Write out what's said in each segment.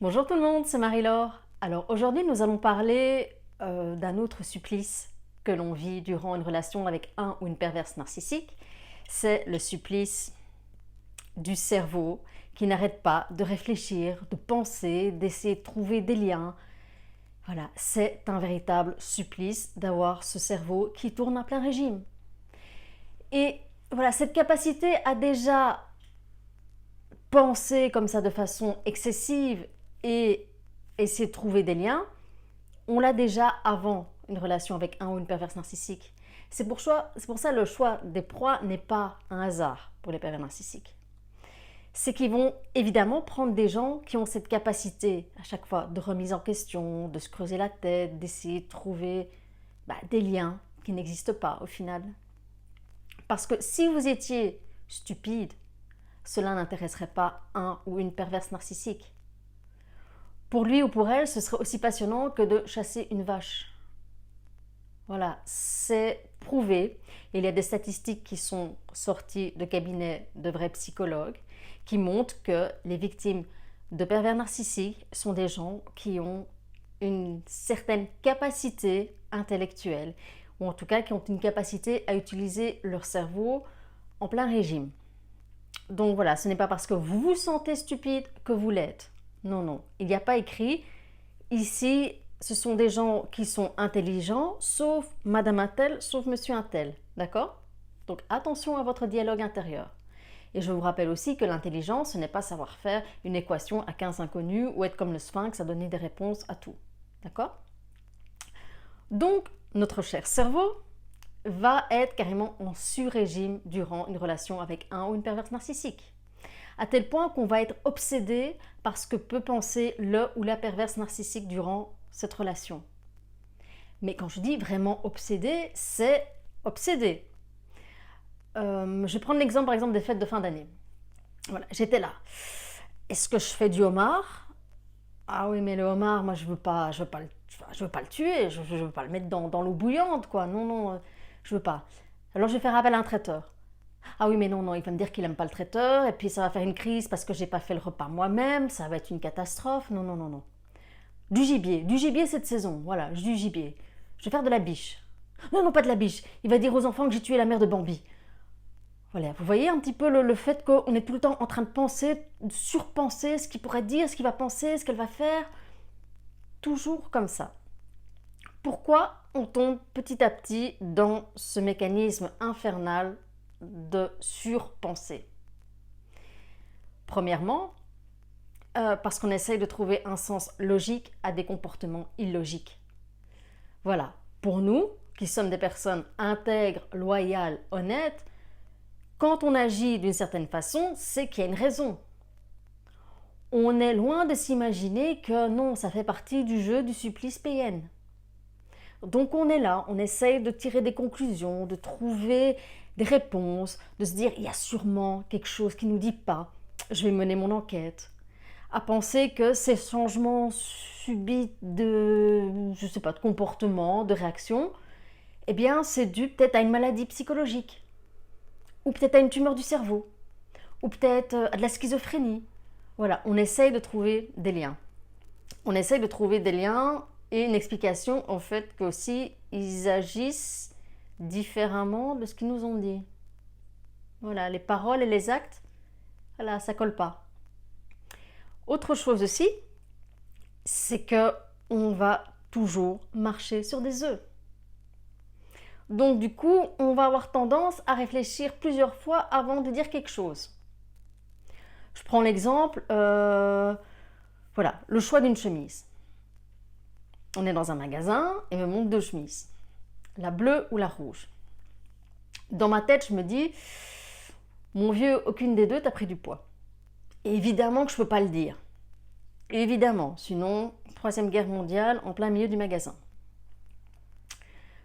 Bonjour tout le monde, c'est Marie-Laure. Alors aujourd'hui nous allons parler d'un autre supplice que l'on vit durant une relation avec un ou une perverse narcissique. C'est le supplice du cerveau qui n'arrête pas de réfléchir, de penser, d'essayer de trouver des liens. Voilà, c'est un véritable supplice d'avoir ce cerveau qui tourne à plein régime. Et voilà, cette capacité à déjà penser comme ça de façon excessive et essayer de trouver des liens, on l'a déjà avant une relation avec un ou une perverse narcissique. C'est pour ça le choix des proies n'est pas un hasard pour les pervers narcissiques. C'est qu'ils vont évidemment prendre des gens qui ont cette capacité à chaque fois de remise en question, de se creuser la tête, d'essayer de trouver des liens qui n'existent pas au final. Parce que si vous étiez stupide, cela n'intéresserait pas un ou une perverse narcissique. Pour lui ou pour elle, ce serait aussi passionnant que de chasser une vache. Voilà, c'est prouvé. Il y a des statistiques qui sont sorties de cabinets de vrais psychologues qui montrent que les victimes de pervers narcissiques sont des gens qui ont une certaine capacité intellectuelle, ou en tout cas qui ont une capacité à utiliser leur cerveau en plein régime. Donc voilà, ce n'est pas parce que vous vous sentez stupide que vous l'êtes. Non, non, il n'y a pas écrit. Ici, ce sont des gens qui sont intelligents, sauf Madame Untel, sauf Monsieur Untel. D'accord? Donc attention à votre dialogue intérieur. Et je vous rappelle aussi que l'intelligence, ce n'est pas savoir faire une équation à 15 inconnus ou être comme le sphinx à donner des réponses à tout. D'accord? Donc, notre cher cerveau va être carrément en sur-régime durant une relation avec un ou une perverse narcissique. À tel point qu'on va être obsédé par ce que peut penser le ou la perverse narcissique durant cette relation. Mais quand je dis vraiment obsédé, c'est obsédé. Je vais prendre l'exemple par exemple des fêtes de fin d'année. Voilà, j'étais là. Est-ce que je fais du homard? Ah oui, mais le homard, moi je veux pas le tuer, je veux pas le mettre dans l'eau bouillante, quoi. Non, non, je veux pas. Alors je vais faire appel à un traiteur. Ah oui, mais non, non, il va me dire qu'il aime pas le traiteur, et puis ça va faire une crise parce que j'ai pas fait le repas moi-même, ça va être une catastrophe. Non, non, non, non. Du gibier cette saison, voilà, du gibier. Je vais faire de la biche. Non, non, pas de la biche. Il va dire aux enfants que j'ai tué la mère de Bambi. Voilà, vous voyez un petit peu le fait qu'on est tout le temps en train de penser, de surpenser ce qu'il pourrait dire, ce qu'il va penser, ce qu'elle va faire. Toujours comme ça. Pourquoi on tombe petit à petit dans ce mécanisme infernal de surpenser? Premièrement, parce qu'on essaye de trouver un sens logique à des comportements illogiques. Voilà, pour nous, qui sommes des personnes intègres, loyales, honnêtes, quand on agit d'une certaine façon, c'est qu'il y a une raison. On est loin de s'imaginer que non, ça fait partie du jeu du supplice PN. Donc on est là, on essaye de tirer des conclusions, de trouver des réponses, de se dire il y a sûrement quelque chose qui ne nous dit pas, je vais mener mon enquête. À penser que ces changements subits je sais pas, de comportement, de réaction, eh bien c'est dû peut-être à une maladie psychologique, ou peut-être à une tumeur du cerveau, ou peut-être à de la schizophrénie. Voilà, on essaye de trouver des liens. On essaye de trouver des liens et une explication en fait qu'aussi ils agissent différemment de ce qu'ils nous ont dit. Voilà, les paroles et les actes, voilà, ça colle pas. Autre chose aussi, c'est que on va toujours marcher sur des œufs. Donc du coup, on va avoir tendance à réfléchir plusieurs fois avant de dire quelque chose. Je prends l'exemple, voilà, le choix d'une chemise. On est dans un magasin et me montre deux chemises, la bleue ou la rouge. Dans ma tête, je me dis, mon vieux, aucune des deux t'a pris du poids. Et évidemment que je ne peux pas le dire. Évidemment, sinon, Troisième Guerre mondiale en plein milieu du magasin.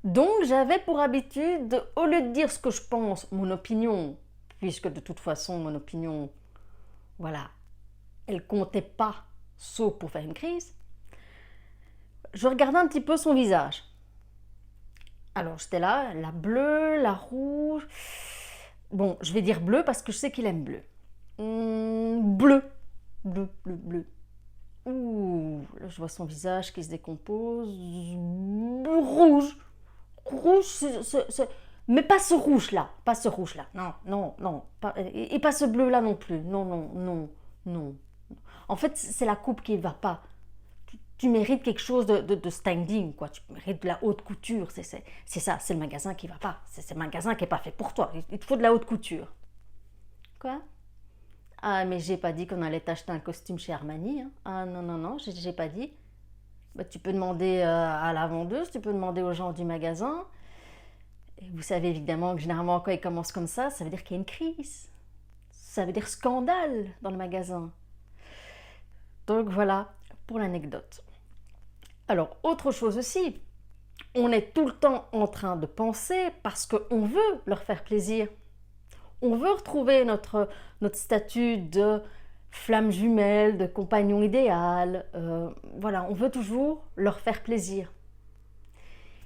Donc j'avais pour habitude, au lieu de dire ce que je pense, mon opinion, puisque de toute façon, mon opinion, voilà, elle comptait pas, sauf pour faire une crise, je regardais un petit peu son visage. Alors j'étais là, la bleue, la rouge. Bon, je vais dire bleu parce que je sais qu'il aime bleu. Bleu. Bleu, bleu, bleu. Ouh, là, je vois son visage qui se décompose. Rouge. Rouge, mais pas ce rouge-là. Pas ce rouge-là. Non, non, non. Et pas ce bleu-là non plus. Non, non, non, non. En fait, c'est la coupe qui ne va pas. Tu mérites quelque chose de standing, quoi. Tu mérites de la haute couture. C'est ça, c'est le magasin qui ne va pas. C'est le magasin qui n'est pas fait pour toi. Il te faut de la haute couture. Quoi? Ah, mais j'ai pas dit qu'on allait t'acheter un costume chez Armani, hein. Ah non, non, non, j'ai pas dit. Bah, tu peux demander à la vendeuse, tu peux demander aux gens du magasin. Et vous savez évidemment que généralement quand ils commencent comme ça veut dire qu'il y a une crise. Ça veut dire scandale dans le magasin. Donc voilà pour l'anecdote. Alors, autre chose aussi, on est tout le temps en train de penser parce qu'on veut leur faire plaisir. On veut retrouver notre statut de flamme jumelle, de compagnon idéal. Voilà, on veut toujours leur faire plaisir.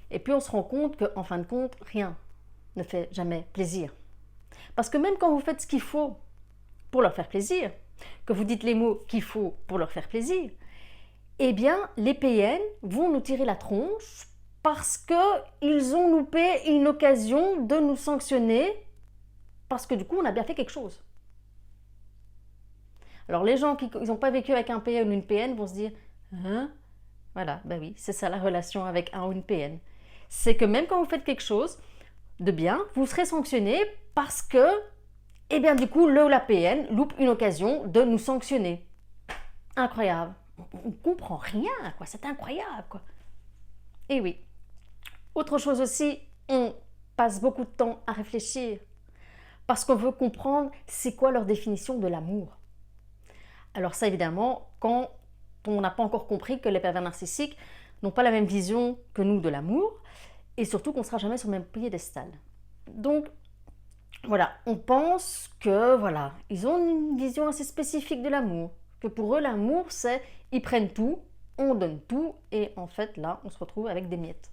Et puis on se rend compte qu'en fin de compte, rien ne fait jamais plaisir. Parce que même quand vous faites ce qu'il faut pour leur faire plaisir, que vous dites les mots qu'il faut pour leur faire plaisir, eh bien, les PN vont nous tirer la tronche parce qu'ils ont loupé une occasion de nous sanctionner parce que du coup, on a bien fait quelque chose. Alors, les gens qui n'ont pas vécu avec un PN ou une PN vont se dire « Hein ?» Voilà, ben oui, c'est ça la relation avec un ou une PN. C'est que même quand vous faites quelque chose de bien, vous serez sanctionné parce que, eh bien, du coup, le ou la PN loupe une occasion de nous sanctionner. Incroyable. On ne comprend rien, quoi. C'est incroyable, quoi. Et oui. Autre chose aussi, on passe beaucoup de temps à réfléchir parce qu'on veut comprendre c'est quoi leur définition de l'amour. Alors ça, évidemment, quand on n'a pas encore compris que les pervers narcissiques n'ont pas la même vision que nous de l'amour et surtout qu'on ne sera jamais sur le même piédestal. Donc, voilà, on pense que, voilà, ils ont une vision assez spécifique de l'amour. Que pour eux, l'amour, c'est ils prennent tout, on donne tout, et en fait, là, on se retrouve avec des miettes.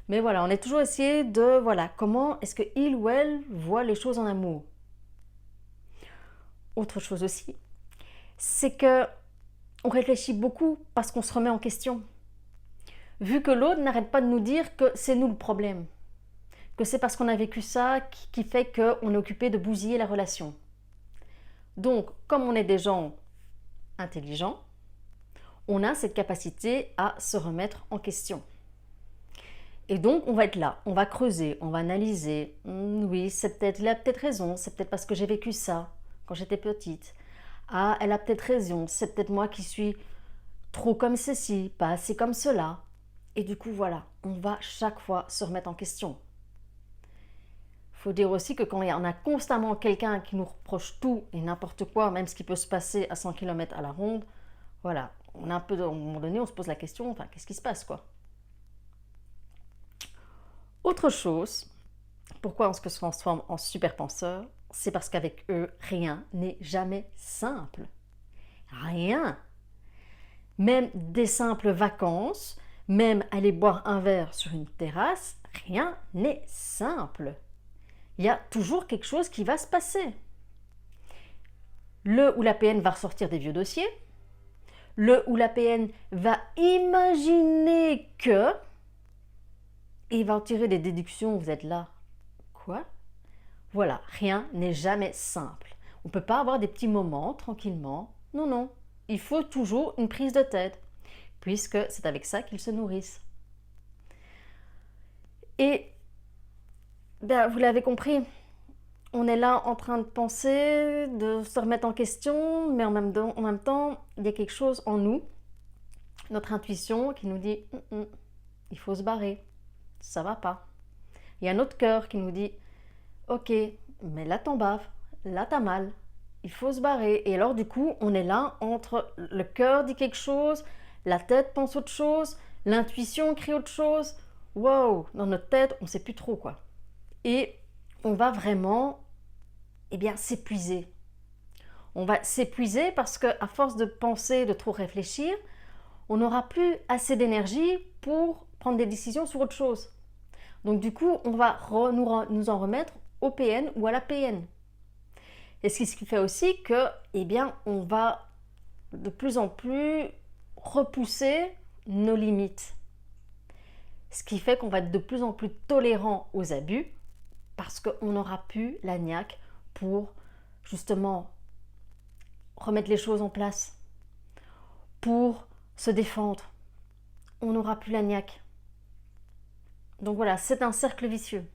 Mais voilà, on est toujours essayé de, voilà, comment est-ce qu'il ou elle voit les choses en amour. Autre chose aussi, c'est que on réfléchit beaucoup parce qu'on se remet en question. Vu que l'autre n'arrête pas de nous dire que c'est nous le problème, que c'est parce qu'on a vécu ça qui fait qu'on est occupé de bousiller la relation. Donc, comme on est des gens intelligents, on a cette capacité à se remettre en question. Et donc, on va être là, on va creuser, on va analyser. Oui, il a peut-être raison, c'est peut-être parce que j'ai vécu ça quand j'étais petite. Ah, elle a peut-être raison, c'est peut-être moi qui suis trop comme ceci, pas assez comme cela. Et du coup, voilà, on va chaque fois se remettre en question. Il faut dire aussi que quand il y en a constamment quelqu'un qui nous reproche tout et n'importe quoi, même ce qui peut se passer à 100 km à la ronde, voilà, on a un peu, à un moment donné, on se pose la question, enfin, qu'est-ce qui se passe, quoi? Autre chose, pourquoi on se transforme en super penseur, c'est parce qu'avec eux, rien n'est jamais simple. Rien. Même des simples vacances, même aller boire un verre sur une terrasse, rien n'est simple. Il y a toujours quelque chose qui va se passer. Le ou la PN va ressortir des vieux dossiers. Le ou la PN va imaginer que... Et il va en tirer des déductions, vous êtes là. Quoi? Voilà, rien n'est jamais simple. On ne peut pas avoir des petits moments tranquillement. Non, non. Il faut toujours une prise de tête, puisque c'est avec ça qu'ils se nourrissent. Et ben, vous l'avez compris, on est là en train de penser, de se remettre en question, mais en même temps, il y a quelque chose en nous, notre intuition qui nous dit il faut se barrer, ça va pas. Il y a notre cœur qui nous dit ok, mais là t'en baves, là t'as mal, il faut se barrer. Et alors du coup, on est là entre le cœur dit quelque chose, la tête pense autre chose, l'intuition crie autre chose. Wow, dans notre tête, on ne sait plus trop quoi. Et on va vraiment s'épuiser. On va s'épuiser parce qu'à force de penser, de trop réfléchir, on n'aura plus assez d'énergie pour prendre des décisions sur autre chose. Donc du coup, on va nous en remettre au PN ou à la PN. Et ce qui fait aussi que, on va de plus en plus repousser nos limites. Ce qui fait qu'on va être de plus en plus tolérant aux abus parce qu'on n'aura plus la niaque pour justement remettre les choses en place, pour se défendre. On n'aura plus la niaque. Donc voilà, c'est un cercle vicieux.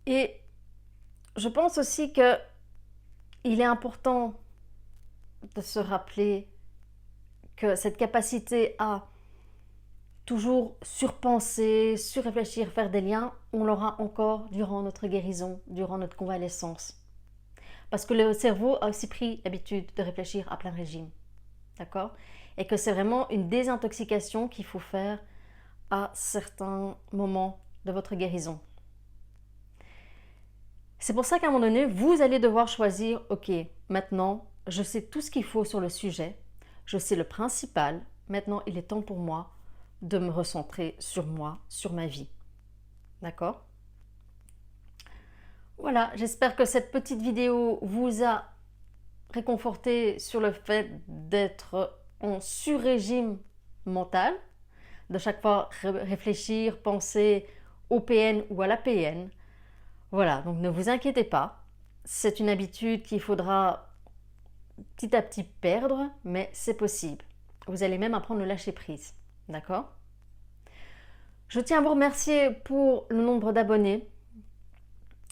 Et je pense aussi que il est important de se rappeler que cette capacité à toujours surpenser, surréfléchir, faire des liens, on l'aura encore durant notre guérison, durant notre convalescence. Parce que le cerveau a aussi pris l'habitude de réfléchir à plein régime. D'accord? Et que c'est vraiment une désintoxication qu'il faut faire à certains moments de votre guérison. C'est pour ça qu'à un moment donné, vous allez devoir choisir, ok, maintenant, je sais tout ce qu'il faut sur le sujet, je sais le principal, maintenant il est temps pour moi de me recentrer sur moi, sur ma vie. D'accord? Voilà, j'espère que cette petite vidéo vous a réconforté sur le fait d'être en sur-régime mental, de chaque fois réfléchir, penser au PN ou à la PN. Voilà, donc ne vous inquiétez pas, c'est une habitude qu'il faudra petit à petit perdre, mais c'est possible. Vous allez même apprendre à lâcher prise, d'accord? Je tiens à vous remercier pour le nombre d'abonnés.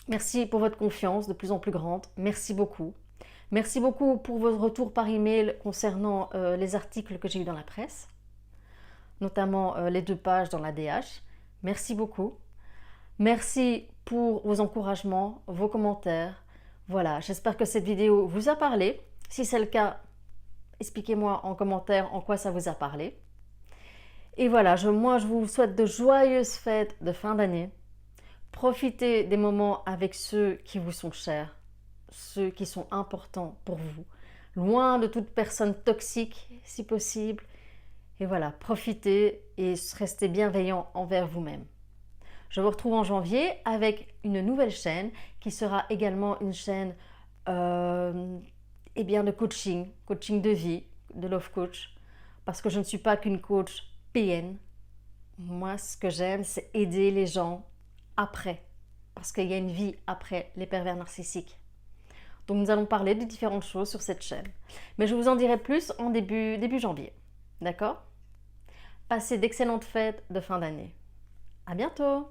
Merci pour votre confiance de plus en plus grande. Merci beaucoup. Merci beaucoup pour vos retours par email concernant les articles que j'ai eus dans la presse, notamment les 2 pages dans la DH. Merci beaucoup. Merci pour vos encouragements, vos commentaires. Voilà, j'espère que cette vidéo vous a parlé. Si c'est le cas, expliquez-moi en commentaire en quoi ça vous a parlé. Et voilà, moi je vous souhaite de joyeuses fêtes de fin d'année. Profitez des moments avec ceux qui vous sont chers, ceux qui sont importants pour vous. Loin de toute personne toxique, si possible. Et voilà, profitez et restez bienveillants envers vous-même. Je vous retrouve en janvier avec une nouvelle chaîne qui sera également une chaîne de coaching de vie, de love coach, parce que je ne suis pas qu'une coach PN. Moi, ce que j'aime, c'est aider les gens après, parce qu'il y a une vie après les pervers narcissiques. Donc nous allons parler de différentes choses sur cette chaîne. Mais je vous en dirai plus en début janvier. D'accord? Passez d'excellentes fêtes de fin d'année. À bientôt!